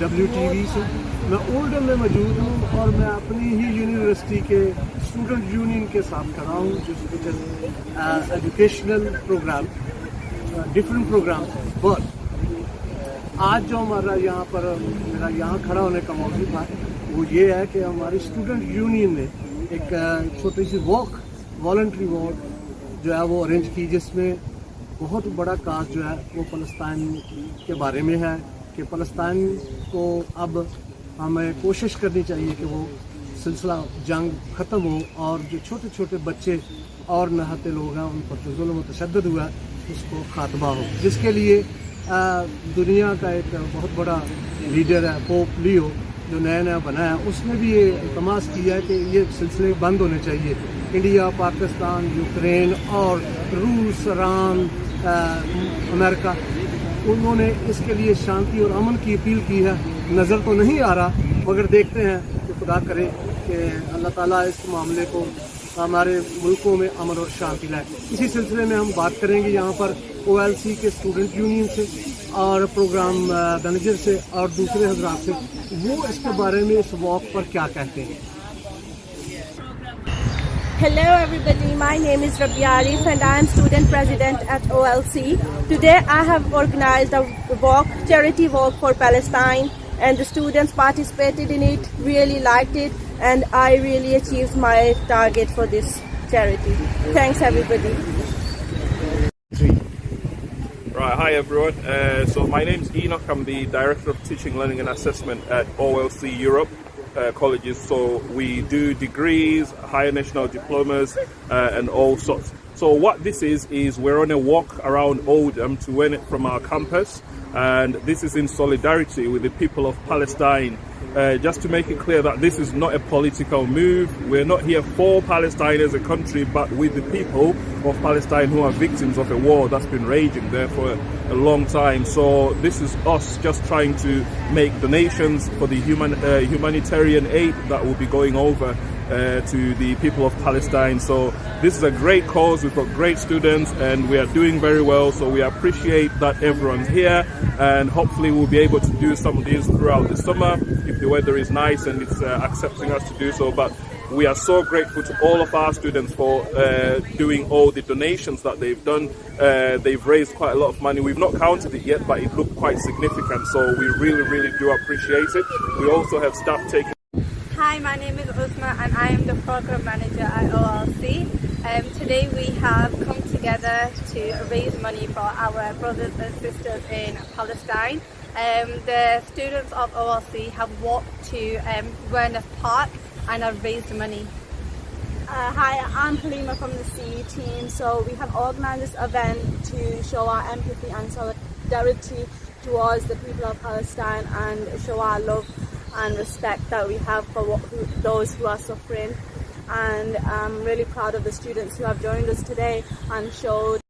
WTV سے. میں اولڈھم میں موجود ہوں اور میں اپنی ہی یونیورسٹی کے اسٹوڈنٹ یونین کے ساتھ کھڑا ہوں, جس educational program, different program. But آج جو ہمارا یہاں پر میرا یہاں کھڑا ہونے کا موضوع تھا وہ یہ ہے کہ ہماری اسٹوڈنٹ یونین نے ایک چھوٹی سی والنٹری واک جو ہے وہ ارینج کی, جس میں بہت بڑا کاز جو ہے وہ فلسطین کے بارے میں ہے کہ فلسطین کو اب ہمیں کوشش کرنی چاہیے کہ وہ سلسلہ جنگ ختم ہو اور جو چھوٹے چھوٹے بچے اور نہتے لوگ ہیں ان پر جو ظلم و تشدد ہوا ہے اس کو خاتمہ ہو, جس کے لیے دنیا کا ایک بہت بڑا لیڈر ہے پوپ لیو جو نیا بنا ہے, اس نے بھی یہ التماس کیا ہے کہ یہ سلسلے بند ہونے چاہیے. انڈیا, پاکستان, یوکرین اور روس, ایران, امریکہ, انہوں نے اس کے لیے شانتی اور امن کی اپیل کی ہے. نظر تو نہیں آ رہا مگر دیکھتے ہیں کہ خدا کرے کہ اللہ تعالیٰ اس معاملے کو ہمارے ملکوں میں امن اور شانتی لائے. اسی سلسلے میں ہم بات کریں گے یہاں پر OLC کے اسٹوڈنٹ یونین سے اور پروگرام مینجر سے اور دوسرے حضرات سے, وہ اس کے بارے میں اس واک پر کیا کہتے ہیں. Hello everybody, my name is Rabia Arif and I am student president at OLC. Today I have organized a walk, charity walk for Palestine, and the students participated in it, really liked it, and I really achieved my target for this charity. Thanks everybody. Right, hi everyone. So my name is Enoch. I'm the Director of Teaching, Learning and Assessment at OLC Europe colleges. So we do degrees, higher national diplomas, and all sorts. So what this is we're on a walk around Oldham to Yoneen from our campus, and this is in solidarity with the people of Palestine. Just to make it clear that this is not a political move. We're not here for Palestine as a country, but with the people of Palestine who are victims of a war that's been raging there for a long time. So this is us just trying to make donations for the humanitarian aid that will be going over to the people of Palestine. So this is a great cause. We've got great students and we are doing very well. So we appreciate that everyone's here, and hopefully we'll be able to do some of these throughout the summer if the weather is nice and it's accepting us to do so. But we are so grateful to all of our students for doing all the donations that they've done. They've raised quite a lot of money. We've not counted it yet, but it looked quite significant. So we really do appreciate it. We also have staff taking. Hi, my name is Uzma and I am the program manager at OLC. Today we have come together to raise money for our brothers and sisters in Palestine. The students of OLC have walked to Yoneen Park and have raised money. Hi, I'm Halima from the CE team. So we have organized this event to show our empathy and solidarity towards the people of Palestine and show our love and respect that we have for those who are suffering. And I'm really proud of the students who have joined us today and showed